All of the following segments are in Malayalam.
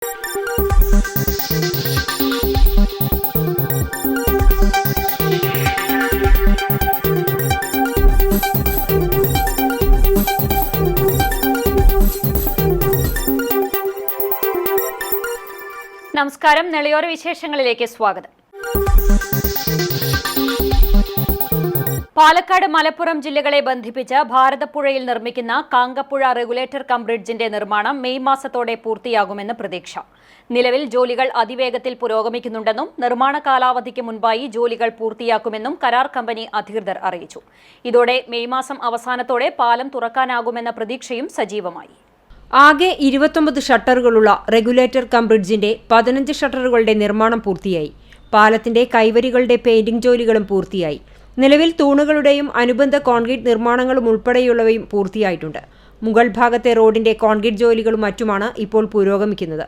നമസ്കാരം, നെളിയോര വിശേഷങ്ങളിലേക്ക് സ്വാഗതം. പാലക്കാട്, മലപ്പുറം ജില്ലകളെ ബന്ധിപ്പിച്ച് ഭാരതപ്പുഴയിൽ നിർമ്മിക്കുന്ന കാങ്കപ്പുഴ റെഗുലേറ്റർ കം ബ്രിഡ്ജിന്റെ നിർമ്മാണം മെയ് മാസത്തോടെ പൂർത്തിയാകുമെന്ന് പ്രതീക്ഷ. നിലവിൽ ജോലികൾ അതിവേഗത്തിൽ പുരോഗമിക്കുന്നുണ്ടെന്നും നിർമ്മാണ കാലാവധിക്ക് മുൻപായി ജോലികൾ പൂർത്തിയാക്കുമെന്നും കരാർ കമ്പനി അധികൃതർ അറിയിച്ചു. ഇതോടെ മെയ് മാസം അവസാനത്തോടെ പാലം തുറക്കാനാകുമെന്ന പ്രതീക്ഷയും സജീവമായി. ആകെ 29 ഷട്ടറുകളുള്ള റെഗുലേറ്റർ കം ബ്രിഡ്ജിന്റെ 15 ഷട്ടറുകളുടെ നിർമ്മാണം പൂർത്തിയായി. പാലത്തിന്റെ കൈവരികളുടെ പെയിന്റിംഗ് ജോലികളും പൂർത്തിയായി. നിലവിൽ തൂണുകളുടെയും അനുബന്ധ കോൺക്രീറ്റ് നിർമ്മാണങ്ങളും ഉൾപ്പെടെയുള്ളവയും പൂർത്തിയായിട്ടുണ്ട്. മുകൾ ഭാഗത്തെ റോഡിന്റെ കോൺക്രീറ്റ് ജോലികളും മറ്റുമാണ് ഇപ്പോൾ പുരോഗമിക്കുന്നത്.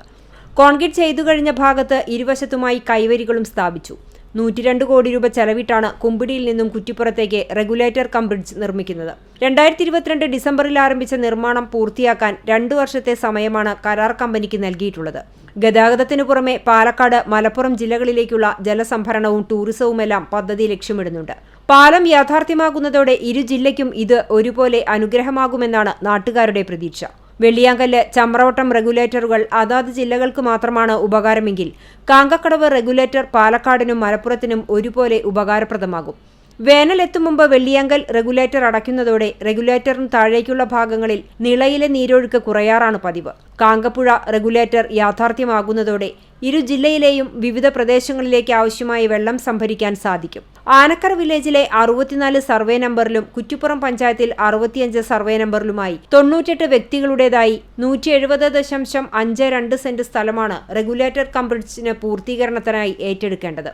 കോൺക്രീറ്റ് ചെയ്തു കഴിഞ്ഞ ഭാഗത്ത് ഇരുവശത്തുമായി കൈവരികളും സ്ഥാപിച്ചു. 102 കോടി രൂപ ചെലവിട്ടാണ് കുമ്പിടിയിൽ നിന്നും കുറ്റിപ്പുറത്തേക്ക് റെഗുലേറ്റർ കം ബ്രിഡ്ജ് നിർമ്മിക്കുന്നത്. 2022 ഡിസംബറിൽ ആരംഭിച്ച നിർമ്മാണം പൂർത്തിയാക്കാൻ 2 വർഷത്തെ സമയമാണ് കരാർ കമ്പനിക്ക് നൽകിയിട്ടുള്ളത്. ഗതാഗതത്തിനു പുറമെ പാലക്കാട്, മലപ്പുറം ജില്ലകളിലേക്കുള്ള ജലസംഭരണവും ടൂറിസവുമെല്ലാം പദ്ധതി ലക്ഷ്യമിടുന്നുണ്ട്. പാലം യാഥാർത്ഥ്യമാകുന്നതോടെ ഇരു ജില്ലയ്ക്കും ഇത് ഒരുപോലെ അനുഗ്രഹമാകുമെന്നാണ് നാട്ടുകാരുടെ പ്രതീക്ഷ. വെള്ളിയാങ്കല്ല്, ചമ്രവട്ടം റെഗുലേറ്ററുകൾ അതാത് ജില്ലകൾക്ക് മാത്രമാണ് ഉപകാരമെങ്കിൽ കാങ്കക്കടവ് റെഗുലേറ്റർ പാലക്കാടിനും മലപ്പുറത്തിനും ഒരുപോലെ ഉപകാരപ്രദമാകും. വേനലെത്തും മുമ്പ് വെള്ളിയാങ്കൽ റെഗുലേറ്റർ അടയ്ക്കുന്നതോടെ റെഗുലേറ്ററിന് താഴേക്കുള്ള ഭാഗങ്ങളിൽ നിളയിലെ നീരൊഴുക്ക് കുറയാറാണ് പതിവ്. കാങ്കപ്പുഴ റെഗുലേറ്റർ യാഥാർത്ഥ്യമാകുന്നതോടെ ഇരു ജില്ലയിലെയും വിവിധ പ്രദേശങ്ങളിലേക്ക് ആവശ്യമായ വെള്ളം സംഭരിക്കാൻ സാധിക്കും. ആനക്കര വില്ലേജിലെ 64 സർവേ നമ്പറിലും കുറ്റിപ്പുറം പഞ്ചായത്തിൽ 65 സർവേ നമ്പറിലുമായി 98 വ്യക്തികളുടേതായി 170.52 സെന്റ് സ്ഥലമാണ് റെഗുലേറ്റർ കം ബ്രിഡ്ജിന് പൂർത്തീകരണത്തിനായി ഏറ്റെടുക്കേണ്ടത്.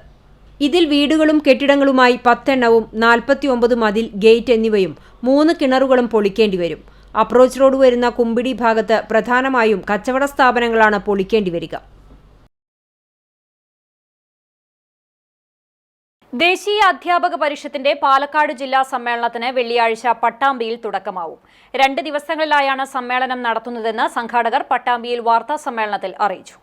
ഇതിൽ വീടുകളും കെട്ടിടങ്ങളുമായി 10 എണ്ണവും 49 മതിൽ, ഗേറ്റ് എന്നിവയും 3 കിണറുകളും പൊളിക്കേണ്ടി വരും. അപ്രോച്ച് റോഡ് വരുന്ന കുമ്പിടി ഭാഗത്ത് പ്രധാനമായും കച്ചവട സ്ഥാപനങ്ങളാണ് പൊളിക്കേണ്ടി വരിക. ദേശീയ അധ്യാപക പരിഷത്തിന്റെ പാലക്കാട് ജില്ലാ സമ്മേളനത്തിന് വെള്ളിയാഴ്ച പട്ടാമ്പിയിൽ തുടക്കമാവും. 2 ദിവസങ്ങളിലായാണ് സമ്മേളനം നടത്തുന്നതെന്ന് സംഘാടകർ പട്ടാമ്പിയിൽ വാർത്താ സമ്മേളനത്തിൽ അറിയിച്ചു.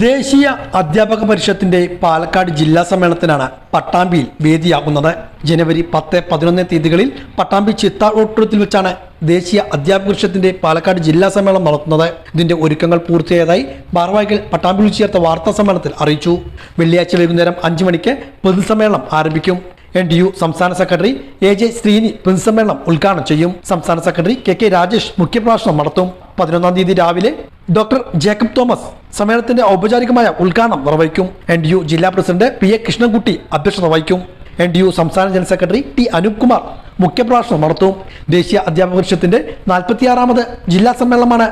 ദേശീയ അധ്യാപക പരിഷത്തിന്റെ പാലക്കാട് ജില്ലാ സമ്മേളനത്തിനാണ് പട്ടാമ്പിയിൽ വേദിയാകുന്നത്. ജനുവരി 10, 11 തീയതികളിൽ പട്ടാമ്പി ചിത്താർ ഓഡിറ്റോറിയത്തിൽ വെച്ചാണ് ദേശീയ അധ്യാപക പരിഷത്തിന്റെ പാലക്കാട് ജില്ലാ സമ്മേളനം നടത്തുന്നത്. ഇതിന്റെ ഒരുക്കങ്ങൾ പൂർത്തിയായതായി ഭാരവാഹികൾ പട്ടാമ്പി വിളിച്ചു ചേർത്ത വാർത്താ സമ്മേളനത്തിൽ അറിയിച്ചു. വെള്ളിയാഴ്ച വൈകുന്നേരം 5 മണിക്ക് പൊതുസമ്മേളനം ആരംഭിക്കും. NTU സംസ്ഥാന സെക്രട്ടറി AJ ശ്രീനി പൊതുസമ്മേളനം ഉദ്ഘാടനം ചെയ്യും. സംസ്ഥാന സെക്രട്ടറി KK രാജേഷ് മുഖ്യപ്രഭാഷണം നടത്തും. 11 തീയതി രാവിലെ ഡോക്ടർ ജേക്കബ് തോമസ് സമ്മേളനത്തിന്റെ ഔപചാരികമായ ഉദ്ഘാടനം നിർവഹിക്കും. NTU ജില്ലാ പ്രസിഡന്റ് PA കൃഷ്ണൻകുട്ടി അധ്യക്ഷത വഹിക്കും. NTU സംസ്ഥാന general secretary T Anoop Kumar മുഖ്യപ്രഭാഷണം നടത്തും. ദേശീയ അധ്യാപക പരിഷത്തിന്റെ 46ാമത് ജില്ലാ സമ്മേളനമാണ്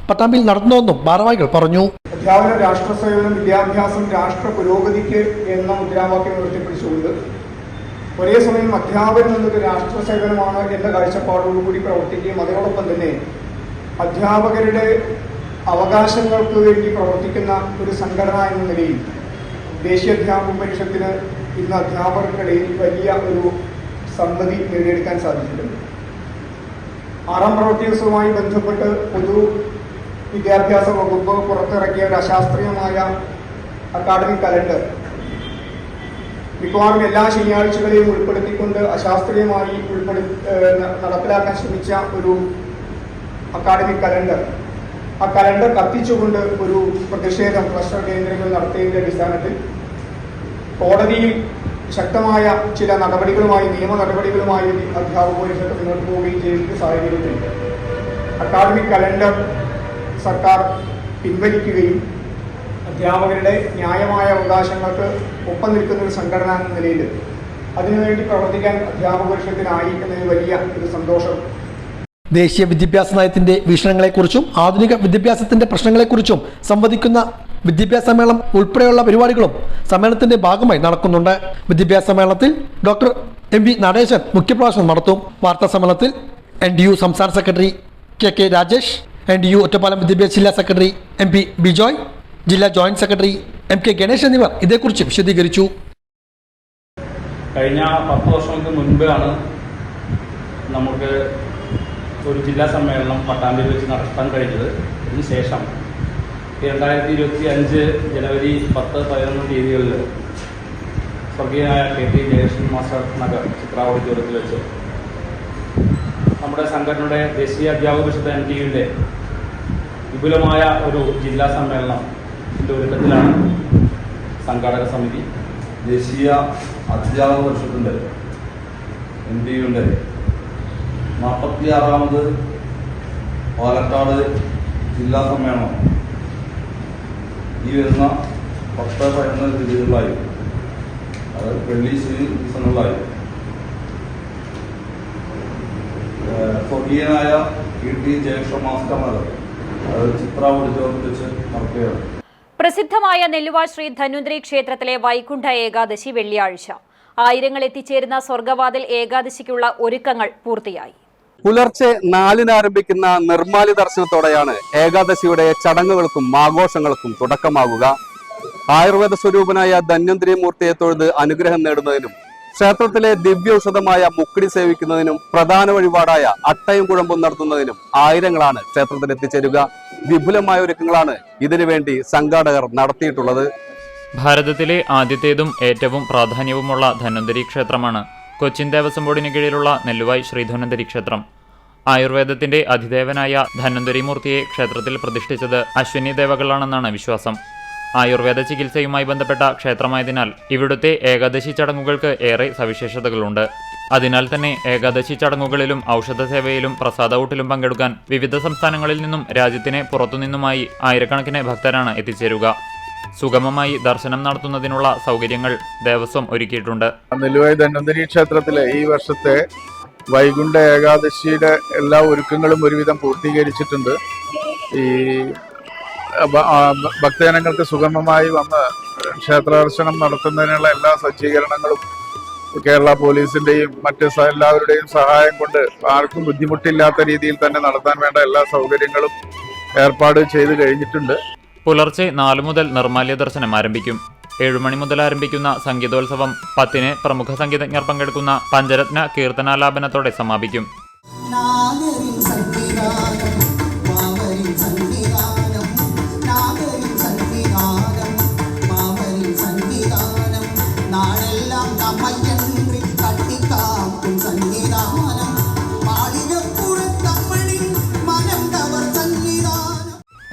പട്ടാമ്പിയിൽ നടത്തുന്നതെന്നും ഭാരവാഹികൾ പറഞ്ഞു. അധ്യാപന, രാഷ്ട്ര സേവനം, വിദ്യാഭ്യാസം, രാഷ്ട്ര പുരോഗതിക്ക് എന്ന മുദ്രാവാക്യം ഉയർത്തിപ്പിടിച്ചുകൊണ്ട് ഒരേ സമയം അധ്യാപനം എന്നത് രാഷ്ട്ര സേവനമാണ് എന്ന കാഴ്ചപ്പാടോടുകൂടി പ്രവർത്തിക്കുകയും അതോടൊപ്പം തന്നെ അധ്യാപകരുടെ അവകാശങ്ങൾക്ക് വേണ്ടി പ്രവർത്തിക്കുന്ന ഒരു സംഘടന എന്ന നിലയിൽ ദേശീയ അധ്യാപക പരിഷത്തിന് ഇന്ന് അധ്യാപകർക്കിടയിൽ വലിയ ഒരു സമ്മതി നേടിയെടുക്കാൻ സാധിച്ചിട്ടുണ്ട്. 6ാം പ്രവൃത്തി ദിവസവുമായി ബന്ധപ്പെട്ട് പൊതു വിദ്യാഭ്യാസ വകുപ്പ് പുറത്തിറക്കിയ ഒരു അശാസ്ത്രീയമായ അക്കാഡമിക് കലണ്ടർ മിക്കവാറും എല്ലാ ശനിയാഴ്ചകളെയും ഉൾപ്പെടുത്തിക്കൊണ്ട് അശാസ്ത്രീയമായി നടപ്പിലാക്കാൻ ശ്രമിച്ച ഒരു അക്കാഡമിക് കലണ്ടർ, ആ കലണ്ടർ കത്തിച്ചുകൊണ്ട് ഒരു പ്രതിഷേധം ക്ലസ്റ്റർ കേന്ദ്രങ്ങൾ നടത്തിയതിന്റെ അടിസ്ഥാനത്തിൽ കോടതിയിൽ ശക്തമായ ചില നടപടികളുമായി, നിയമ നടപടികളുമായി അധ്യാപക പരിഷത്ത് മുന്നോട്ട് പോവുകയും ചെയ്ത സാഹചര്യത്തിൽ അക്കാഡമിക് കലണ്ടർ സർക്കാർ പിൻവലിക്കുകയും അധ്യാപകരുടെ ന്യായമായ അവകാശങ്ങൾക്ക് ഒപ്പം നിൽക്കുന്ന ഒരു സംഘടന എന്ന നിലയിൽ അതിനുവേണ്ടി പ്രവർത്തിക്കാൻ അധ്യാപക പരിഷത്തിനായി എന്നതിന് വലിയ ഒരു സന്തോഷം. ദേശീയ വിദ്യാഭ്യാസ നയത്തിന്റെ വീക്ഷണങ്ങളെക്കുറിച്ചും ആധുനിക വിദ്യാഭ്യാസത്തിന്റെ പ്രശ്നങ്ങളെക്കുറിച്ചും സംവദിക്കുന്ന വിദ്യാഭ്യാസ സമ്മേളനം ഉൾപ്പെടെയുള്ള പരിപാടികളും സമ്മേളനത്തിന്റെ ഭാഗമായി നടക്കുന്നുണ്ട്. വിദ്യാഭ്യാസ സമ്മേളനത്തിൽ ഡോക്ടർ MV നടേശൻ മുഖ്യപ്രഭാഷണം നടത്തും. വാർത്താ സമ്മേളനത്തിൽ NTU സംസ്ഥാന secretary KK Rajesh, NTU Ottapalam വിദ്യാഭ്യാസ ജില്ലാ സെക്രട്ടറി MP ബിജോയ്, ജില്ലാ ജോയിന്റ് സെക്രട്ടറി MK ഗണേഷ് എന്നിവർ ഇതേക്കുറിച്ച് വിശദീകരിച്ചു. കഴിഞ്ഞ 10 വർഷങ്ങൾക്ക് മുൻപാണ് നമുക്ക് ഒരു ജില്ലാ സമ്മേളനം പട്ടാമ്പിയിൽ വെച്ച് നടത്താൻ കഴിഞ്ഞത്. ഇതിനുശേഷം 2025 ജനുവരി 10-11 തീയതികളിൽ സ്വർഗീയനായ KT ജയകൃഷ്ണൻ മാസ്റ്റർ നഗർ ചിത്ര ഓഡിറ്റോറിയത്തിൽ വെച്ച് നമ്മുടെ സംഘടനയുടെ ദേശീയ അധ്യാപക പരിഷത്ത് NTUവിൻ്റെ വിപുലമായ ഒരു ജില്ലാ സമ്മേളനത്തിൻ്റെ ഒരുക്കത്തിലാണ് സംഘാടക സമിതി. ദേശീയ അധ്യാപക പരിഷത്തിൻ്റെ NTUവിൻ്റെ 46ാമത് പാലക്കാട് ജില്ലാ സമ്മേളനം ഈ വരുന്ന 10-11 തീയതികളിലായി, അത് വെള്ളി ശനി ദിവസങ്ങളിലായി സ്വർഗീയനായ KT ജയകൃഷ്ണൻ മാസ്റ്റർ നഗർ ചിത്ര ഓഡിറ്റോറിയത്തിൽ വെച്ച് നടക്കുകയാണ്. പ്രസിദ്ധമായ നെല്ലുവ ശ്രീ ധന്വന്തരി ക്ഷേത്രത്തിലെ വൈകുണ്ഠ ഏകാദശി വെള്ളിയാഴ്ച. ആയിരങ്ങൾ എത്തിച്ചേരുന്ന സ്വർഗവാതിൽ ഏകാദശിക്കുള്ള ഒരുക്കങ്ങൾ പൂർത്തിയായി. പുലർച്ചെ 4-ന് ആരംഭിക്കുന്ന നിർമ്മാല്യ ദർശനത്തോടെയാണ് ഏകാദശിയുടെ ചടങ്ങുകൾക്കും ആഘോഷങ്ങൾക്കും തുടക്കമാകുക. ആയുർവേദ സ്വരൂപനായ ധന്വന്തരി മൂർത്തിയെ തൊഴുത് അനുഗ്രഹം നേടുന്നതിനും ക്ഷേത്രത്തിലെ ദിവ്യൌഷധമായ മുക്കിടി സേവിക്കുന്നതിനും പ്രധാന വഴിപാടായ അട്ടയും കുഴമ്പും നടത്തുന്നതിനും ആയിരങ്ങളാണ് ക്ഷേത്രത്തിൽ എത്തിച്ചേരുക. വിപുലമായ ഒരുക്കങ്ങളാണ് ഇതിനുവേണ്ടി സംഘാടകർ നടത്തിയിട്ടുള്ളത്. ഭാരതത്തിലെ ആദ്യത്തേതും ഏറ്റവും പ്രാധാന്യവുമുള്ള ധന്വന്തരി ക്ഷേത്രമാണ് കൊച്ചിൻ ദേവസ്വം ബോർഡിന് കീഴിലുള്ള നെല്ലുവായ് ശ്രീ ധന്വന്തരി ക്ഷേത്രം. ആയുർവേദത്തിന്റെ അധിദേവനായ ധന്വന്തരി മൂർത്തിയെ ക്ഷേത്രത്തിൽ പ്രതിഷ്ഠിച്ചത് അശ്വിനി ദേവകളാണെന്നാണ് വിശ്വാസം. ആയുർവേദ ചികിത്സയുമായി ബന്ധപ്പെട്ട ക്ഷേത്രമായതിനാൽ ഇവിടുത്തെ ഏകാദശി ചടങ്ങുകൾക്ക് ഏറെ സവിശേഷതകളുണ്ട്. അതിനാൽ തന്നെ ഏകാദശി ചടങ്ങുകളിലും ഔഷധ സേവയിലും പ്രസാദ ഊട്ടിലും പങ്കെടുക്കാൻ വിവിധ സംസ്ഥാനങ്ങളിൽ നിന്നും രാജ്യത്തിന് പുറത്തുനിന്നുമായി ആയിരക്കണക്കിന് ഭക്തരാണ് എത്തിച്ചേരുക. സുഗമമായി ദർശനം നടത്തുന്നതിനുള്ള സൗകര്യങ്ങൾ ദേവസ്വം ഒരുക്കിയിട്ടുണ്ട്. നെല്ലുവായ് ധന്വന്തരി ക്ഷേത്രത്തിലെ ഈ വർഷത്തെ വൈകുണ്ഠ ഏകാദശിയുടെ എല്ലാ ഒരുക്കങ്ങളും ഒരുവിധം പൂർത്തീകരിച്ചിട്ടുണ്ട്. ഈ ഭക്തജനങ്ങൾക്ക് സുഗമമായി വന്ന് ക്ഷേത്ര ദർശനം നടത്തുന്നതിനുള്ള എല്ലാ സജ്ജീകരണങ്ങളും കേരള പോലീസിന്റെയും മറ്റ് എല്ലാവരുടെയും സഹായം കൊണ്ട് ആർക്കും ബുദ്ധിമുട്ടില്ലാത്ത രീതിയിൽ തന്നെ നടത്താൻ വേണ്ട എല്ലാ സൗകര്യങ്ങളും ഏർപ്പാട് ചെയ്തു കഴിഞ്ഞിട്ടുണ്ട്. പുലർച്ചെ 4 മുതൽ നിർമ്മാല്യ ദർശനം ആരംഭിക്കും. 7 മണി മുതൽ ആരംഭിക്കുന്ന സംഗീതോത്സവം 10-ന് പ്രമുഖ സംഗീതജ്ഞർ പങ്കെടുക്കുന്ന പഞ്ചരത്ന കീർത്തനാലാപനത്തോടെ സമാപിക്കും.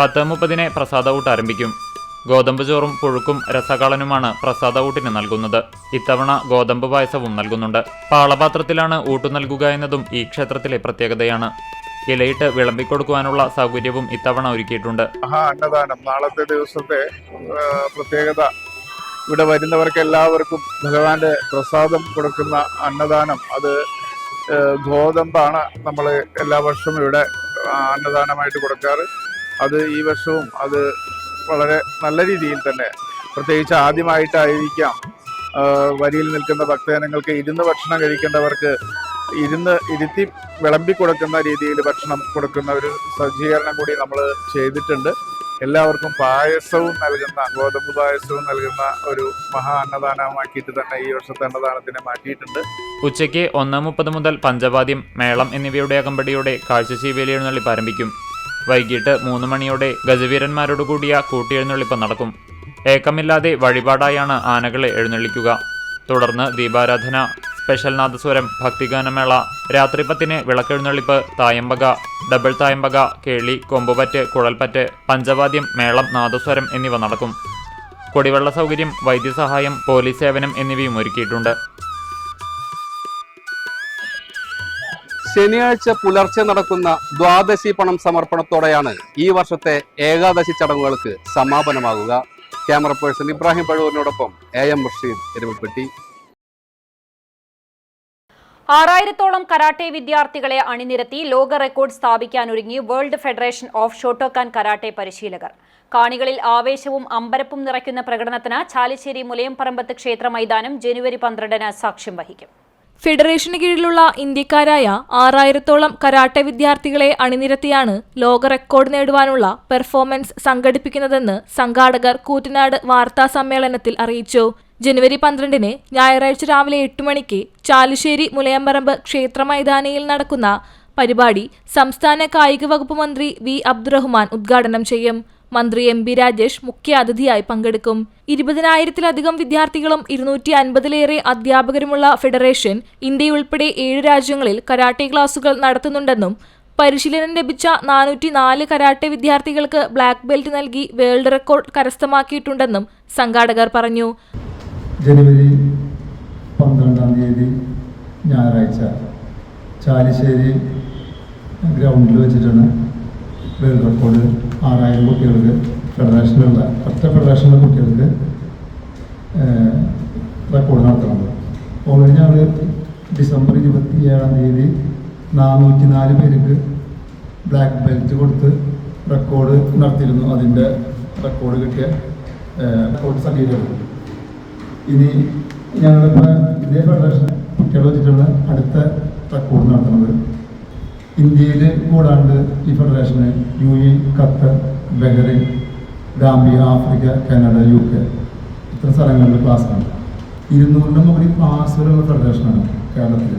പത്ത് 30-ന് പ്രസാദ ഊട്ട് ആരംഭിക്കും. ഗോതമ്പ് ചോറും പുഴുക്കും രസകളനുമാണ് പ്രസാദ ഊട്ടിന് നൽകുന്നത്. ഇത്തവണ ഗോതമ്പ് പായസവും നൽകുന്നുണ്ട്. പാളപാത്രത്തിലാണ് ഊട്ടു നൽകുക എന്നതും ഈ ക്ഷേത്രത്തിലെ പ്രത്യേകതയാണ്. ഇലയിട്ട് വിളമ്പിക്കൊടുക്കുവാനുള്ള സൗകര്യവും ഇത്തവണ ഒരുക്കിയിട്ടുണ്ട്. അന്നദാനം നാളത്തെ ദിവസത്തെ പ്രത്യേകത. ഇവിടെ വരുന്നവർക്ക് എല്ലാവർക്കും ഭഗവാന്റെ പ്രസാദം കൊടുക്കുന്ന അന്നദാനം, അത് ഗോതമ്പാണ് നമ്മൾ എല്ലാ വർഷവും ഇവിടെ അന്നദാനമായിട്ട് കൊടുക്കാറ്. അത് ഈ വർഷവും അത് വളരെ നല്ല രീതിയിൽ തന്നെ, പ്രത്യേകിച്ച് ആദ്യമായിട്ടായിരിക്കാം വരിയിൽ നിൽക്കുന്ന ഭക്തജനങ്ങൾക്ക് ഇരുന്ന് ഭക്ഷണം കഴിക്കേണ്ടവർക്ക് ഇരുത്തി വിളമ്പി കൊടുക്കുന്ന രീതിയിൽ ഭക്ഷണം കൊടുക്കുന്ന ഒരു സജ്ജീകരണം കൂടി നമ്മൾ ചെയ്തിട്ടുണ്ട്. എല്ലാവർക്കും പായസവും നൽകുന്ന, ഗോതമ്പ് പായസവും നൽകുന്ന ഒരു മഹാ അന്നദാനമാക്കിയിട്ട് തന്നെ ഈ വർഷത്തെ അന്നദാനത്തിനെ മാറ്റിയിട്ടുണ്ട്. ഉച്ചയ്ക്ക് 1:30 മുതൽ പഞ്ചവാദ്യം, മേളം എന്നിവയുടെ അകമ്പടിയോടെ കാഴ്ചശീവേലി എഴുന്നള്ളിപ്പ് ആരംഭിക്കും. വൈകിട്ട് 3 മണിയോടെ ഗജവീരന്മാരോട് കൂടിയ കൂട്ടിയെഴുന്നള്ളിപ്പ് നടക്കും. ഏക്കമില്ലാതെ വഴിപാടായാണ് ആനകളെ എഴുന്നള്ളിക്കുക. തുടർന്ന് ദീപാരാധന, സ്പെഷ്യൽ നാദസ്വരം, ഭക്തിഗാനമേള, രാത്രി 10-ന് വിളക്കെഴുന്നള്ളിപ്പ്, തായമ്പക, ഡബിൾ തായമ്പക, കേളി, കൊമ്പുപറ്റ്, കുഴൽപ്പറ്റ്, പഞ്ചവാദ്യം, മേളം, നാദസ്വരം എന്നിവ നടക്കും. കുടിവെള്ള സൗകര്യം, വൈദ്യസഹായം, പോലീസ് സേവനം എന്നിവയും ഒരുക്കിയിട്ടുണ്ട്. ശനിയാഴ്ച പുലർച്ചെ നടക്കുന്ന ദ്വാദശി പണം സമർപ്പണത്തോടെയാണ് ഈ വർഷത്തെ ഏകാദശി ചടങ്ങുകൾക്ക് സമാപനമാകുക. ക്യാമറ പേഴ്സൺ ഇബ്രാഹിം പഴൂരിനോടൊപ്പം AM റഷീദ്, എരുമപ്പെട്ടി. 6000-ഓളം കരാട്ടെ വിദ്യാർത്ഥികളെ അണിനിരത്തി ലോക റെക്കോർഡ് സ്ഥാപിക്കാനൊരുങ്ങി world federation of Shotokan karate പരിശീലകർ. കാണികളിൽ ആവേശവും അമ്പരപ്പും നിറയ്ക്കുന്ന പ്രകടനത്തിന് ചാലിശ്ശേരി മുലയംപറമ്പത്ത് ക്ഷേത്ര മൈതാനം ജനുവരി 12-ന് സാക്ഷ്യം വഹിക്കും. ഫെഡറേഷന് കീഴിലുള്ള ഇന്ത്യക്കാരായ 6000-ഓളം കരാട്ടെ വിദ്യാർത്ഥികളെ അണിനിരത്തിയാണ് ലോക റെക്കോർഡ് നേടുവാനുള്ള പെർഫോമൻസ് സംഘടിപ്പിക്കുന്നതെന്ന് സംഘാടകർ കൂറ്റനാട് വാർത്താ സമ്മേളനത്തിൽ അറിയിച്ചു. ജനുവരി 12-ന് ഞായറാഴ്ച രാവിലെ 8 മണിക്ക് ചാലിശ്ശേരി മുലയംപറമ്പ് ക്ഷേത്ര മൈതാനിയിൽ നടക്കുന്ന പരിപാടി സംസ്ഥാന കായിക വകുപ്പ് മന്ത്രി V. അബ്ദുറഹ്മാൻ ഉദ്ഘാടനം ചെയ്യും. മന്ത്രി MP രാജേഷ് മുഖ്യാതിഥിയായി പങ്കെടുക്കും. 20,000-ത്തിലധികം വിദ്യാർത്ഥികളും 250-ലേറെ അധ്യാപകരുമുള്ള ഫെഡറേഷൻ ഇന്ത്യയുൾപ്പെടെ 7 രാജ്യങ്ങളിൽ കരാട്ടെ ക്ലാസുകൾ നടത്തുന്നുണ്ടെന്നും പരിശീലനം ലഭിച്ച 404 കരാട്ടെ വിദ്യാർത്ഥികൾക്ക് ബ്ലാക്ക് ബെൽറ്റ് നൽകി വേൾഡ് റെക്കോർഡ് കരസ്ഥമാക്കിയിട്ടുണ്ടെന്നും സംഘാടകർ പറഞ്ഞു. ജനുവരി 12-ാം തീയതി ഞായറാഴ്ച ചാലിശ്ശേരി ഗ്രൗണ്ടിൽ വെച്ചിട്ടാണ് വേൾഡ് റെക്കോർഡ് 6000 കുട്ടികൾക്ക് ഫെഡറേഷനിലുള്ള ഫെഡറേഷനിലെ കുട്ടികൾക്ക് റെക്കോർഡ് നടത്തുന്നത്. ഓൾറെഡി ഞങ്ങൾ ഡിസംബർ 27-ാം തീയതി 404 പേർക്ക് ബ്ലാക്ക് ബെൽറ്റ് കൊടുത്ത് റെക്കോർഡ് നടത്തിയിരുന്നു. അതിൻ്റെ റെക്കോർഡ് കിട്ടിയ റെക്കോർഡ് സർട്ടിഫിക്കറ്റ്. ഇനി ഞങ്ങളിപ്പോൾ ഇതേ ഫെഡറേഷൻ കുട്ടികളെ വെച്ചിട്ടുള്ള അടുത്ത റെക്കോർഡ് നടത്തുന്നത് ഇന്ത്യയിൽ കൂടാണ്ട് ഈ ഫെഡറേഷന് UAE, Qatar, Bahrain, Gambia, Africa, Canada, UK ഇത്ര സ്ഥലങ്ങളിൽ ക്ലാസ്സാണ്. 200-ന് മുകളിൽ ക്ലാസ്സുകളുള്ള ഫെഡറേഷനാണ് കേരളത്തിൽ.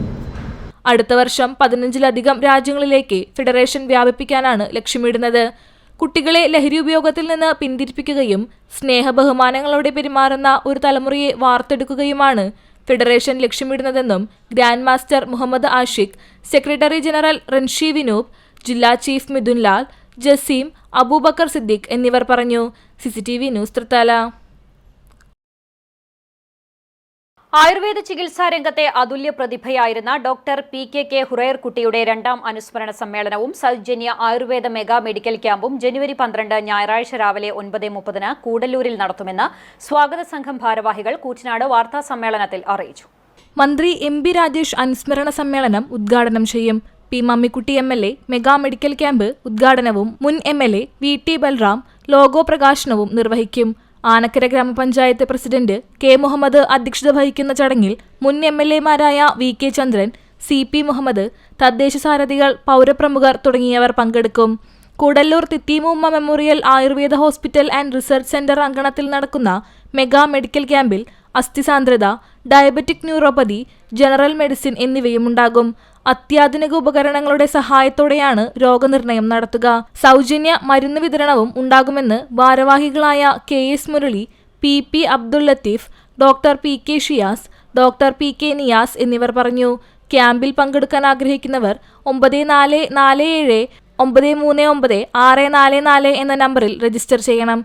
അടുത്ത വർഷം 15-ലധികം രാജ്യങ്ങളിലേക്ക് ഫെഡറേഷൻ വ്യാപിപ്പിക്കാനാണ് ലക്ഷ്യമിടുന്നത്. കുട്ടികളെ ലഹരി ഉപയോഗത്തിൽ നിന്ന് പിന്തിരിപ്പിക്കുകയും സ്നേഹബഹുമാനങ്ങളോടെ പെരുമാറുന്ന ഒരു തലമുറയെ വാർത്തെടുക്കുകയുമാണ് ഫെഡറേഷൻ ലക്ഷ്യമിടുന്നതെന്നും grand master Muhammad Ashiq, secretary general renshi Vinoop, ജില്ലാ ചീഫ് മിഥുൻ ലാൽ, ജസീം, അബൂബക്കർ സിദ്ദിഖ് എന്നിവർ പറഞ്ഞു. CCTV news Thrithala. ആയുർവേദ ചികിത്സാ രംഗത്തെ അതുല്യ പ്രതിഭയായിരുന്ന ഡോക്ടർ PKK ഹുറൈർകുട്ടിയുടെ 2ാം അനുസ്മരണ സമ്മേളനവും സൗജന്യ ആയുർവേദ മെഗാ മെഡിക്കൽ ക്യാമ്പും ജനുവരി 12 ഞായറാഴ്ച രാവിലെ 9:30 കൂടല്ലൂരിൽ നടത്തുമെന്ന് സ്വാഗത സംഘം ഭാരവാഹികൾ കൂറ്റനാട് വാർത്താ സമ്മേളനത്തിൽ അറിയിച്ചു. മന്ത്രി MP രാജേഷ് അനുസ്മരണ സമ്മേളനം ഉദ്ഘാടനം ചെയ്യും. P Mammikutty MLA mega medical camp ഉദ്ഘാടനവും മുൻ MLA VT ബൽറാം ലോഗോ പ്രകാശനവും നിർവഹിക്കും. ആനക്കര ഗ്രാമപഞ്ചായത്ത് പ്രസിഡന്റ് K മുഹമ്മദ് അധ്യക്ഷത വഹിക്കുന്ന ചടങ്ങിൽ മുൻ MLA-മാരായ VK ചന്ദ്രൻ, CP മുഹമ്മദ്, തദ്ദേശ സാരഥികൾ, പൗരപ്രമുഖർ തുടങ്ങിയവർ പങ്കെടുക്കും. Koodallur Thitheemumma memorial Ayurveda hospital and research centre അങ്കണത്തിൽ നടക്കുന്ന മെഗാ മെഡിക്കൽ ക്യാമ്പിൽ അസ്ഥിസാന്ദ്രത, ഡയബറ്റിക് ന്യൂറോപ്പതി, ജനറൽ മെഡിസിൻ എന്നിവയുമുണ്ടാകും. അത്യാധുനിക ഉപകരണങ്ങളുടെ സഹായത്തോടെയാണ് രോഗനിർണയം നടത്തുക. സൗജന്യ മരുന്ന് വിതരണവും ഉണ്ടാകുമെന്ന് ഭാരവാഹികളായ KS Murali, PP Abdul Latheef, doctor PK Shiyas, doctor PK Niyas എന്നിവർ പറഞ്ഞു. ക്യാമ്പിൽ പങ്കെടുക്കാൻ ആഗ്രഹിക്കുന്നവർ 9447939644 എന്ന നമ്പറിൽ രജിസ്റ്റർ ചെയ്യണം.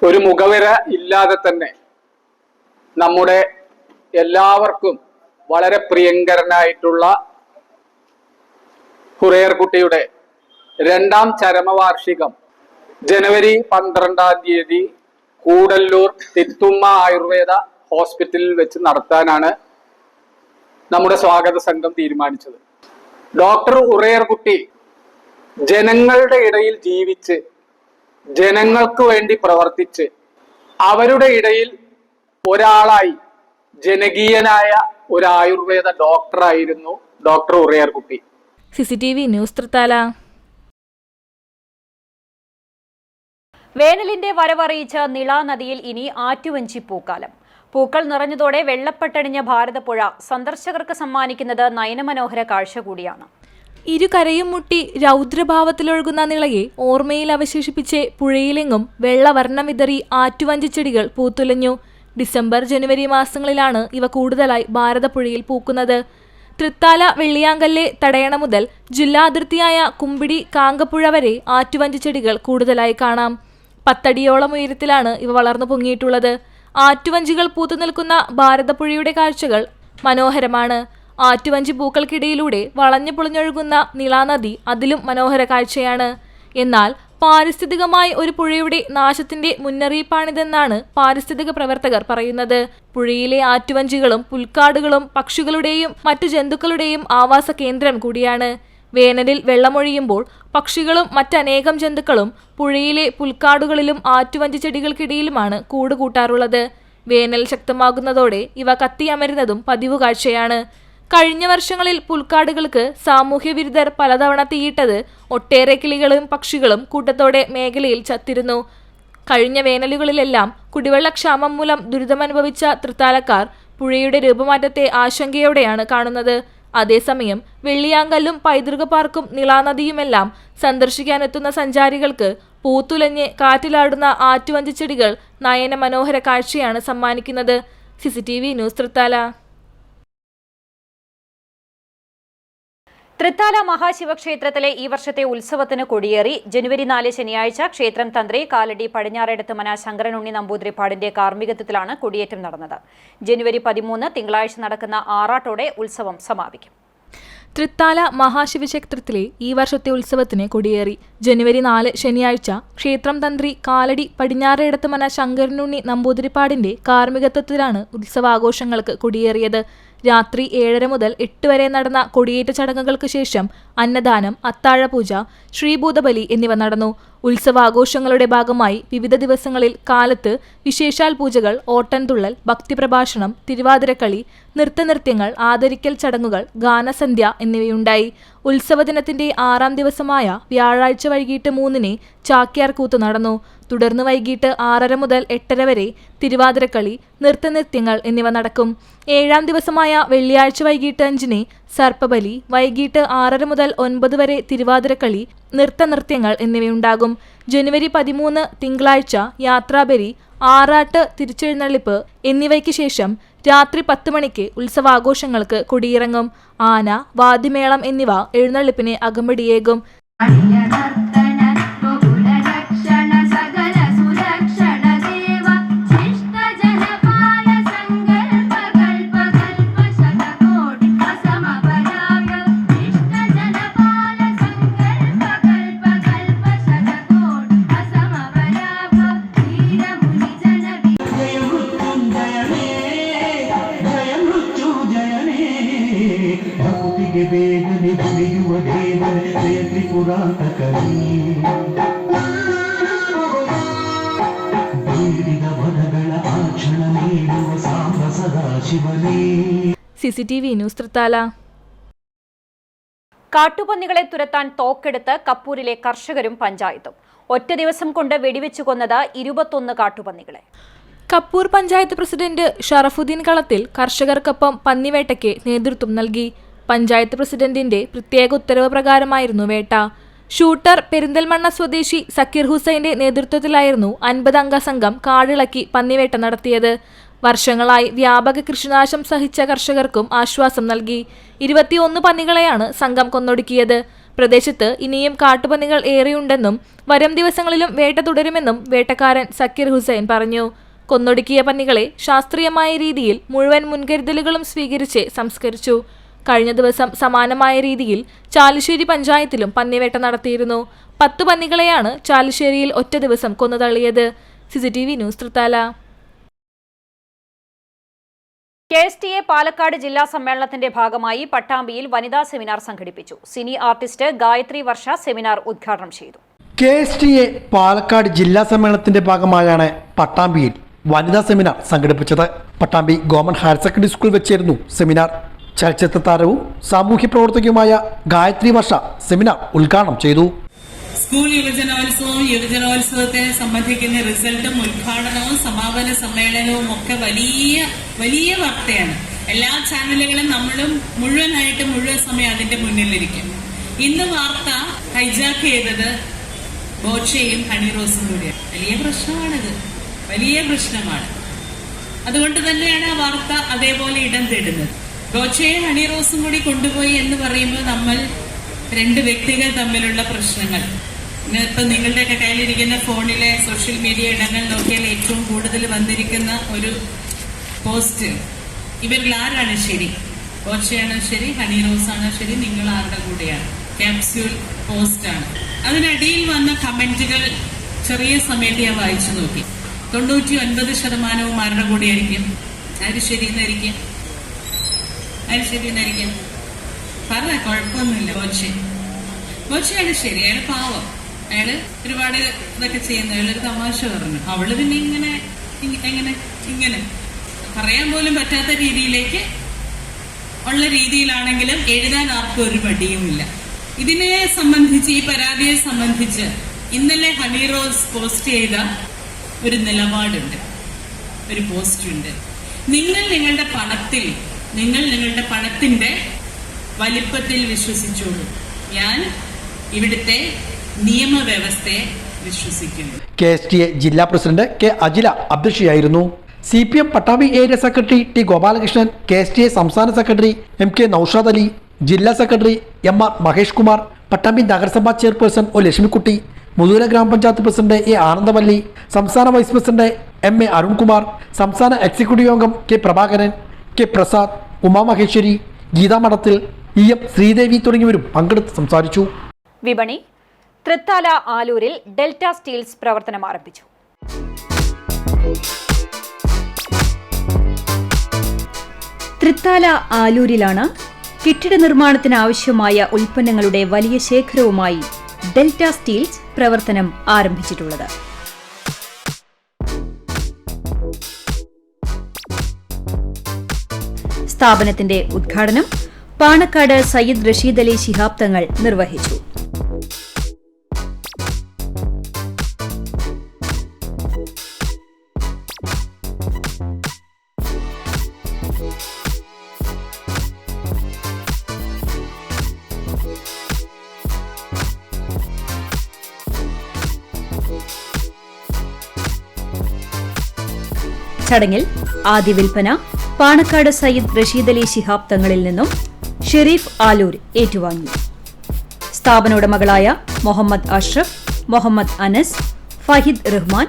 ഒരു മുഖവര ഇല്ലാതെ തന്നെ നമ്മുടെ എല്ലാവർക്കും വളരെ പ്രിയങ്കരനായിട്ടുള്ള ഹുറൈർകുട്ടിയുടെ 2ാം ചരമവാർഷികം ജനുവരി 12-ാം തീയതി കൂടല്ലൂർ തിത്തുമ്മ ആയുർവേദ ഹോസ്പിറ്റലിൽ വെച്ച് നടത്താനാണ് നമ്മുടെ സ്വാഗത സംഘം തീരുമാനിച്ചത്. ഡോക്ടർ ഹുറൈർകുട്ടി ജനങ്ങളുടെ ഇടയിൽ ജീവിച്ച് ജനങ്ങൾക്ക് വേണ്ടി പ്രവർത്തിച്ച് അവരുടെ ഇടയിൽ ഒരാളായി ജനകീയനായ ഒരു ആയുർവേദ ഡോക്ടറായിരുന്നു doctor Hurairkutty. CCTV news Thrithala. വേനലിന്റെ വരവറിയിച്ച നിള നദിയിൽ ഇനി ആറ്റുവഞ്ചി പൂക്കാലം. പൂക്കൾ നിറഞ്ഞതോടെ വെള്ളപ്പെട്ടണിഞ്ഞ ഭാരതപ്പുഴ സന്ദർശകർക്ക് സമ്മാനിക്കുന്നത് നയനമനോഹര കാഴ്ച കൂടിയാണ്. ഇരുകരയും മുട്ടി രൗദ്രഭാവത്തിലൊഴുകുന്ന നിളയെ ഓർമ്മയിൽ അവശേഷിപ്പിച്ച് പുഴയിലെങ്ങും വെള്ളവർണ്ണം വിതറി ആറ്റുവഞ്ചിച്ചെടികൾ പൂത്തുലഞ്ഞു. ഡിസംബർ, ജനുവരി മാസങ്ങളിലാണ് ഇവ കൂടുതലായി ഭാരതപ്പുഴയിൽ പൂക്കുന്നത്. തൃത്താല, വെള്ളിയാങ്കല്ല്, തടയണ മുതൽ ജില്ലാ അതിർത്തിയായ കുമ്പിടി, കാങ്കപ്പുഴ വരെ ആറ്റുവഞ്ചിച്ചെടികൾ കൂടുതലായി കാണാം. 10 അടിയോളം ഉയരത്തിലാണ് ഇവ വളർന്നു പൊങ്ങിയിട്ടുള്ളത്. ആറ്റുവഞ്ചികൾ പൂത്തുനിൽക്കുന്ന ഭാരതപ്പുഴയുടെ കാഴ്ചകൾ മനോഹരമാണ്. ആറ്റുവഞ്ചി പൂക്കൾക്കിടയിലൂടെ വളഞ്ഞു പൊളിഞ്ഞൊഴുകുന്ന നിളാനദി അതിലും മനോഹര കാഴ്ചയാണ്. എന്നാൽ പാരിസ്ഥിതികമായി ഒരു പുഴയുടെ നാശത്തിന്റെ മുന്നറിയിപ്പാണിതെന്നാണ് പാരിസ്ഥിതിക പ്രവർത്തകർ പറയുന്നത്. പുഴയിലെ ആറ്റുവഞ്ചികളും പുൽക്കാടുകളും പക്ഷികളുടെയും മറ്റു ജന്തുക്കളുടെയും ആവാസ കേന്ദ്രം കൂടിയാണ്. വേനലിൽ വെള്ളമൊഴിയുമ്പോൾ പക്ഷികളും മറ്റനേകം ജന്തുക്കളും പുഴയിലെ പുൽക്കാടുകളിലും ആറ്റുവഞ്ചി ചെടികൾക്കിടയിലുമാണ് കൂടുകൂട്ടാറുള്ളത്. വേനൽ ശക്തമാകുന്നതോടെ ഇവ കത്തിയമരുന്നതും പതിവ് കാഴ്ചയാണ്. കഴിഞ്ഞ വർഷങ്ങളിൽ പുൽക്കാടുകൾക്ക് സാമൂഹ്യ വിരുദ്ധർ പലതവണ തീയിട്ടത് ഒട്ടേറെ കിളികളും പക്ഷികളും കൂട്ടത്തോടെ മേഖലയിൽ ചത്തിരുന്നു. കഴിഞ്ഞ വേനലുകളിലെല്ലാം കുടിവെള്ളക്ഷാമം മൂലം ദുരിതമനുഭവിച്ച തൃത്താലക്കാർ പുഴയുടെ രൂപമാറ്റത്തെ ആശങ്കയോടെയാണ് കാണുന്നത്. അതേസമയം വെള്ളിയാങ്കല്ലും പൈതൃക പാർക്കും നിളാനദിയുമെല്ലാം സന്ദർശിക്കാനെത്തുന്ന സഞ്ചാരികൾക്ക് പൂത്തുലഞ്ഞ് കാറ്റിലാടുന്ന ആറ്റുവഞ്ചിച്ചെടികൾ നയന മനോഹര കാഴ്ചയാണ് സമ്മാനിക്കുന്നത്. CCTV news Thrithala. തൃത്താല മഹാശിവക്ഷേത്രത്തിലെ ഈ വർഷത്തെ ഉത്സവത്തിന് കൊടിയേറി. ജനുവരി 4 ശനിയാഴ്ച ക്ഷേത്രം തന്ത്രി കാലടി പടിഞ്ഞാറേടത്ത് മന ശങ്കരനുണ്ണി നമ്പൂതിരിപ്പാടിന്റെ കാർമ്മികത്വത്തിലാണ് കൊടിയേറ്റം നടന്നത്. ജനുവരി 13 തിങ്കളാഴ്ച നടക്കുന്ന ആറാട്ടോടെ ഉത്സവം സമാപിക്കും. തൃത്താല മഹാശിവക്ഷേത്രത്തിലെ ഈ വർഷത്തെ ഉത്സവത്തിന് കൊടിയേറി. ജനുവരി 4 ശനിയാഴ്ച ക്ഷേത്രം തന്ത്രി കാലടി പടിഞ്ഞാറേടത്ത് മന ശങ്കരനുണ്ണി നമ്പൂതിരിപ്പാടിന്റെ കാർമ്മികത്വത്തിലാണ് ഉത്സവാഘോഷങ്ങൾക്ക് കൊടിയേറിയത്. രാത്രി 7:30 മുതൽ 8 വരെ നടന്ന കൊടിയേറ്റ ചടങ്ങുകൾക്ക് ശേഷം അന്നദാനം, അത്താഴപൂജ, ശ്രീഭൂതബലി എന്നിവ നടന്നു. ഉത്സവാഘോഷങ്ങളുടെ ഭാഗമായി വിവിധ ദിവസങ്ങളിൽ കാലത്ത് വിശേഷാൽ പൂജകൾ, ഓട്ടൻതുള്ളൽ, ഭക്തിപ്രഭാഷണം, തിരുവാതിരക്കളി, നൃത്തനൃത്യങ്ങൾ, ആദരിക്കൽ ചടങ്ങുകൾ, ഗാനസന്ധ്യ എന്നിവയുണ്ടായി. ഉത്സവദിനത്തിന്റെ 6ാം ദിവസമായ വ്യാഴാഴ്ച വൈകിട്ട് 3-ന് ചാക്യാർ കൂത്ത് നടന്നു. തുടർന്ന് വൈകിട്ട് 6:30 മുതൽ 8:30 വരെ തിരുവാതിരക്കളി, നൃത്തനൃത്യങ്ങൾ എന്നിവ നടക്കും. 7ാം ദിവസമായ വെള്ളിയാഴ്ച വൈകിട്ട് 5-ന് സർപ്പബലി, വൈകിട്ട് 6:30 മുതൽ 9 വരെ തിരുവാതിരക്കളി, നൃത്തനൃത്യങ്ങൾ എന്നിവയുണ്ടാകും. ജനുവരി 13 തിങ്കളാഴ്ച യാത്രാബലി, ആറാട്ട്, തിരിച്ചെഴുന്നള്ളിപ്പ് എന്നിവയ്ക്ക് ശേഷം രാത്രി 10 മണിക്ക് ഉത്സവാഘോഷങ്ങൾക്ക് കൊടിയിറങ്ങും. ആന, വാദ്യമേളം എന്നിവ എഴുന്നള്ളിപ്പിന് അകമ്പടിയേകും. CCTV news Thrithala. കാട്ടുപന്നികളെ തുരത്താൻ തോക്കെടുത്ത് കപ്പൂരിലെ കർഷകരും പഞ്ചായത്തും. ഒറ്റ ദിവസം കൊണ്ട് വെടിവെച്ചു കൊന്നത് 21 കാട്ടുപന്നികളെ. കപ്പൂർ പഞ്ചായത്ത് പ്രസിഡന്റ് ഷറഫുദ്ദീൻ കളത്തിൽ കർഷകർക്കൊപ്പം പന്നിവേട്ടയ്ക്ക് നേതൃത്വം നൽകി. പഞ്ചായത്ത് പ്രസിഡന്റിന്റെ പ്രത്യേക ഉത്തരവ് പ്രകാരമായിരുന്നു വേട്ട. ഷൂട്ടർ പെരിന്തൽമണ്ണ സ്വദേശി സക്കീർ ഹുസൈന്റെ നേതൃത്വത്തിലായിരുന്നു 50 അംഗ സംഘം കാടിളക്കി പന്നിവേട്ട നടത്തിയത്. വർഷങ്ങളായി വ്യാപക കൃഷിനാശം സഹിച്ച കർഷകർക്കും ആശ്വാസം നൽകി. 21 പന്നികളെയാണ് സംഘം കൊന്നൊടുക്കിയത്. പ്രദേശത്ത് ഇനിയും കാട്ടുപന്നികൾ ഏറെയുണ്ടെന്നും വരും ദിവസങ്ങളിലും വേട്ട തുടരുമെന്നും വേട്ടക്കാരൻ സക്കീർ ഹുസൈൻ പറഞ്ഞു. കൊന്നൊടുക്കിയ പന്നികളെ ശാസ്ത്രീയമായ രീതിയിൽ മുഴുവൻ മുൻകരുതലുകളും സ്വീകരിച്ച് സംസ്കരിച്ചു. കഴിഞ്ഞ ദിവസം സമാനമായ രീതിയിൽ ചാലിശ്ശേരി പഞ്ചായത്തിലും പന്നിവേട്ട നടത്തിയിരുന്നു. 10 പന്നികളെയാണ് ചാലിശ്ശേരിയിൽ ഒറ്റ ദിവസം കൊന്നുതള്ളിയത്. CCTV news Thrithala. KSTA Palakkad ജില്ലാ സമ്മേളനത്തിന്റെ ഭാഗമായി പട്ടാമ്പിയിൽ വനിതാ സെമിനാർ സംഘടിപ്പിച്ചു. സിനി ആർട്ടിസ്റ്റ് ഗായത്രി വർഷ സെമിനാർ ഉദ്ഘാടനം ചെയ്തു. KSTA പാലക്കാട് ജില്ലാ സമ്മേളനത്തിന്റെ ഭാഗമായാണ് പട്ടാമ്പിയിൽ വനിതാ സെമിനാർ സംഘടിപ്പിച്ചത്. Pattambi government higher secondary school വെച്ചായിരുന്നു സെമിനാർ. ചലച്ചിത്ര താരവും സാമൂഹ്യ പ്രവർത്തകയുമായ ഗായത്രി വർഷ സെമിനാർ ഉദ്ഘാടനം ചെയ്തു. സ്കൂൾ യുവജനോത്സവത്തെ സംബന്ധിക്കുന്ന റിസൾട്ടും ഉദ്ഘാടനവും സമാപന സമ്മേളനവും ഒക്കെ വലിയ വലിയ വാർത്തയാണ്. എല്ലാ ചാനലുകളും നമ്മളും മുഴുവൻ സമയം അതിന്റെ മുന്നിലിരിക്കും. ഇന്ന് വാർത്ത ഹൈജാക്ക് ചെയ്തത് ബോച്ചയും ഹണിറോസും കൂടിയാണ്. വലിയ പ്രശ്നമാണിത്, വലിയ പ്രശ്നമാണ്. അതുകൊണ്ട് തന്നെയാണ് ആ വാർത്ത അതേപോലെ ഇടം തേടുന്നത്. ബോച്ചയും ഹണിറോസും കൂടി കൊണ്ടുപോയി എന്ന് പറയുമ്പോൾ നമ്മൾ 2 വ്യക്തികൾ തമ്മിലുള്ള പ്രശ്നങ്ങൾ. ഇപ്പൊ നിങ്ങളുടെയൊക്കെ കയ്യിലിരിക്കുന്ന ഫോണിലെ സോഷ്യൽ മീഡിയ ഇടങ്ങൾ നോക്കിയാൽ ഏറ്റവും കൂടുതൽ വന്നിരിക്കുന്ന ഒരു പോസ്റ്റ്, ഇവരിൽ ആരാണ് ശരി? ബോച്ചയാണോ ശരി? ഹണിറോസ് ആണോ ശരി? നിങ്ങൾ ആരുടെ കൂടെയാണ്? ക്യാപ്സ്യൂൾ പോസ്റ്റാണ്. അതിനടിയിൽ വന്ന കമന്റുകൾ ചെറിയ സമയത്ത് ഞാൻ വായിച്ചു നോക്കി. 99% ആരുടെ കൂടെയായിരിക്കും? ആര് ശരിയെന്നായിരിക്കും? പറ, കുഴപ്പമൊന്നുമില്ല. ബോച്ചയാണ് ശരി. അയാൾ പാവം, അയാള് ഒരുപാട് ഇതൊക്കെ ചെയ്യുന്നു. അയാളൊരു തമാശ പറഞ്ഞു. അവള് പിന്നെ ഇങ്ങനെ പറയാൻ പോലും പറ്റാത്ത രീതിയിലേക്ക് ഉള്ള രീതിയിലാണെങ്കിലും എഴുതാൻ ആർക്കും ഒരു മടിയുമില്ല. ഇതിനെ സംബന്ധിച്ച്, ഈ പരാതിയെ സംബന്ധിച്ച് ഇന്നലെ ഹണിറോസ് പോസ്റ്റ് ചെയ്ത ഒരു നിലപാടുണ്ട്, ഒരു പോസ്റ്റുണ്ട്. നിങ്ങൾ നിങ്ങളുടെ പണത്തിന്റെ വലിപ്പത്തിൽ വിശ്വസിച്ചോളൂ. ഞാൻ ഇവിടുത്തെ നിയമവ്യവസ്ഥയെ വിശ്വസിക്കുന്നു. KSTA ജില്ലാ പ്രസിഡന്റ് K. അജില അധ്യക്ഷയായിരുന്നു. CPM Pattambi area secretary T. Gopalakrishnan, KSTA സംസ്ഥാന സെക്രട്ടറി MK നൌഷാദ് അലി, ജില്ലാ സെക്രട്ടറി MR മഹേഷ് കുമാർ, പട്ടാമ്പി നഗരസഭാ ചെയർപേഴ്സൺ O. ലക്ഷ്മിക്കുട്ടി, മുതൂര ഗ്രാമപഞ്ചായത്ത് പ്രസിഡന്റ് A. ആനന്ദവല്ലി, സംസ്ഥാന വൈസ് പ്രസിഡന്റ് MA അരുൺകുമാർ, സംസ്ഥാന എക്സിക്യൂട്ടീവ് അംഗം K. പ്രഭാകരൻ, K. പ്രസാദ്, ഉമാ മഹേശ്വരി, ഗീതാ മഠത്തിൽ, EM ശ്രീദേവി തുടങ്ങിയവരും പങ്കെടുത്ത് സംസാരിച്ചു. വിപണി. തൃത്താല ആലൂരിൽ ഡെൽറ്റ സ്റ്റീൽസ് പ്രവർത്തനം ആരംഭിച്ചു. തൃത്താല ആലൂരിലാണ് കെട്ടിട നിർമ്മാണത്തിന് ആവശ്യമായ ഉൽപ്പന്നങ്ങളുടെ വലിയ ശേഖരവുമായി ഡെൽറ്റ സ്റ്റീൽസ് പ്രവർത്തനം ആരംഭിച്ചിട്ടുള്ളത്. സ്ഥാപനത്തിന്റെ ഉദ്ഘാടനം പാണക്കാട് സയ്യിദ് റഷീദ് അലി ശിഹാബ് തങ്ങൾ നിർവഹിച്ചു. ചടങ്ങിൽ ആദ്യ വിൽപ്പന പാണക്കാട് സയ്യിദ് റഷീദ് അലി ശിഹാബ് തങ്ങളിൽ നിന്നും ഷെരീഫ് ആലൂർ ഏറ്റുവാങ്ങി. സ്ഥാപനോടമകളായ മുഹമ്മദ് അഷ്റഫ്, മുഹമ്മദ് അനസ്, ഫഹിദ് റഹ്മാൻ.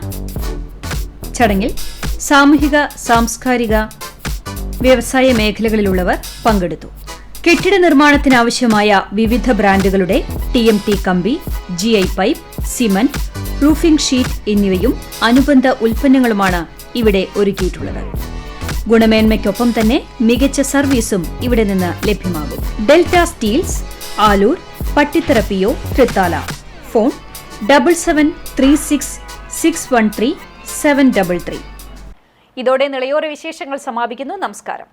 ചടങ്ങിൽ സാമൂഹിക, സാംസ്കാരിക, വ്യവസായ മേഖലകളിലുള്ളവർ പങ്കെടുത്തു. കെട്ടിട നിർമ്മാണത്തിനാവശ്യമായ വിവിധ ബ്രാൻഡുകളുടെ TMT കമ്പി, GI pipe, cement, roofing sheet എന്നിവയും അനുബന്ധ ഉൽപ്പന്നങ്ങളുമാണ് ഇവിടെ ഒരുക്കിയിട്ടുള്ളത്. ഗുണമേന്മയ്ക്കൊപ്പം തന്നെ മികച്ച സർവീസും ഇവിടെ നിന്ന് ലഭ്യമാകും. Delta Steels, Aloor, Pattithara PO, Thrithala. Phone 7736613733. ഇതോടെ നിളയോര വിശേഷങ്ങൾ സമാപിക്കുന്നു. നമസ്കാരം.